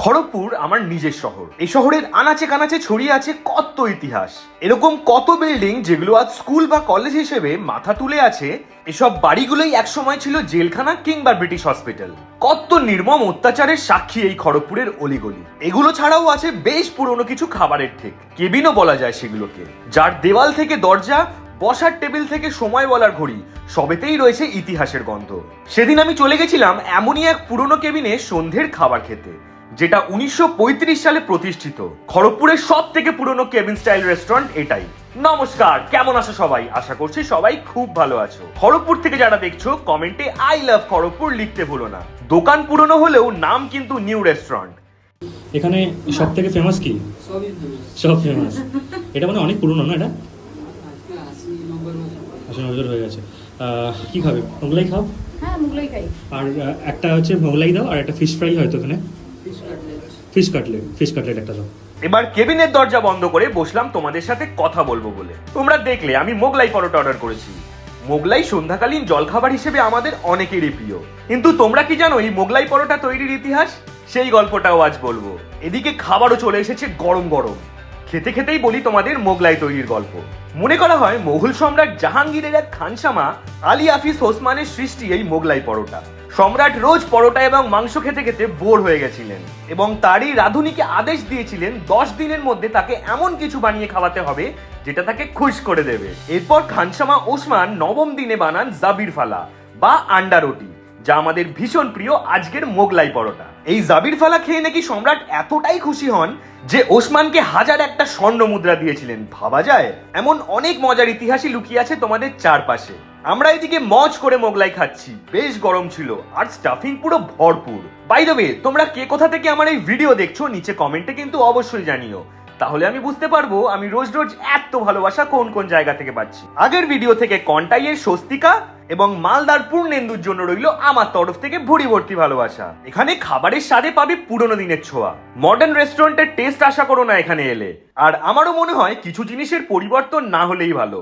খড়গপুর আমার নিজের শহর। এই শহরের আনাচে কানাচে ছড়িয়ে আছে কত ইতিহাস। এরকম কত বিল্ডিং যেগুলো আজ স্কুল বা কলেজ হিসেবে মাথা তুলে আছে। এসব বাড়িগুলোই একসময় ছিল জেলখানা কিংবা ব্রিটিশ হসপিটাল। কত নির্মম অত্যাচারের সাক্ষী এই খড়গপুরের অলিগলি। এগুলো ছাড়াও আছে বেশ পুরনো কিছু খাবারের ঠেক, কেবিনও বলা যায় সেগুলোকে, যার দেওয়াল থেকে দরজা, বসার টেবিল থেকে সময় বলার ঘড়ি, সবেতেই রয়েছে ইতিহাসের গন্ধ। সেদিন আমি চলে গেছিলাম এমনই এক পুরনো কেবিনে সন্ধ্যের খাবার খেতে, যেটা 1935 সালে প্রতিষ্ঠিত। খড়গপুরের সব থেকে পুরনো কেবিন স্টাইল রেস্টুরেন্ট এটাই। নমস্কার, কেমন আছো সবাই? আশা করছি সবাই খুব ভালো আছো। খড়গপুর থেকে যারা দেখছো কমেন্টে আই লাভ খড়গপুর লিখতে ভুলো না। দোকান পুরনো হলেও নাম কিন্তু নিউ রেস্টুরেন্ট। এখানে সব থেকে ফেমাস কি? সব ফেমাস। এটা মানে অনেক পুরনো না? এটা 80-90 বছর হয়ে গেছে। কি খাবে? মোগলাই খাও? হ্যাঁ, মোগলাই খাই। আর একটা হচ্ছে মোগলাই দাও, আর একটা ফিশ ফ্রাই হয়তো এখানে। ফিশ কাটলেট একটা দাও। এবার কেবিনের দরজা বন্ধ করে বসলাম তোমাদের সাথে কথা বলবো বলে। তোমরা দেখলে আমি মোগলাই পরোটা অর্ডার করেছি। মোগলাই সন্ধ্যাকালীন জলখাবার হিসেবে আমাদের অনেকেরই প্রিয়, কিন্তু তোমরা কি জানো এই মোগলাই পরোটা তৈরির ইতিহাস? সেই গল্পটাও আজ বলবো। এদিকে খাবারও চলে এসেছে গরম গরম। খেতে খেতেই বলি তোমাদের মোগলাই তৈরির গল্প। মনে করা হয় মুঘল সম্রাট জাহাঙ্গীরের এক খানসামা আলী হাফিজ ওসমানের সৃষ্টি এই মোগলাই পরোটা। সম্রাট রোজ পরোটা এবং মাংস খেতে খেতে বোর হয়ে গেছিলেন এবং তারই রাঁধুনিকে আদেশ দিয়েছিলেন 10 দিনের মধ্যে তাকে এমন কিছু বানিয়ে খাওয়াতে হবে যেটা তাকে খুশ করে দেবে। এরপর খানসামা ওসমান নবম দিনে বানান জাবির ফালা বা আন্ডা রুটি, যা আমাদের ভীষণ প্রিয় আজকের মোগলাই পরোটা। এই জাবির ফালা খেয়ে নাকি সম্রাট এতটাই খুশি হন যে ওসমানকে 1001টা স্বর্ণ মুদ্রা দিয়েছিলেন। ভাবা যায়? এমন অনেক মজার ইতিহাসই লুকিয়ে আছে তোমাদের চারপাশে। আমরা এদিকে মজ করে মোগলাই খাচ্ছি, বেশ গরম ছিল আর স্টাফিং পুরো ভরপুর। বাই দ্য ওয়ে, তোমরা কে কোথা থেকে আমার এই ভিডিও দেখছো নিচে কমেন্টে কিন্তু অবশ্যই জানিও, তাহলে আমি বুঝতে পারবো আমি রোজ রোজ এত ভালোবাসা কোন কোন জায়গা থেকে পাচ্ছি। আগের ভিডিও থেকে কন্টাইয়ের স্বস্তিকা এবং মালদার পূর্ণেন্দুর জন্য রইল আমার তরফ থেকে ভুড়ি ভর্তি ভালোবাসা। এখানে খাবারের স্বাদে পাবে পুরনো দিনের ছোঁয়া। মডার্ন রেস্টুরেন্টের টেস্ট আশা করো না এখানে এলে। আর আমারও মনে হয় কিছু জিনিসের পরিবর্তন না হলেই ভালো।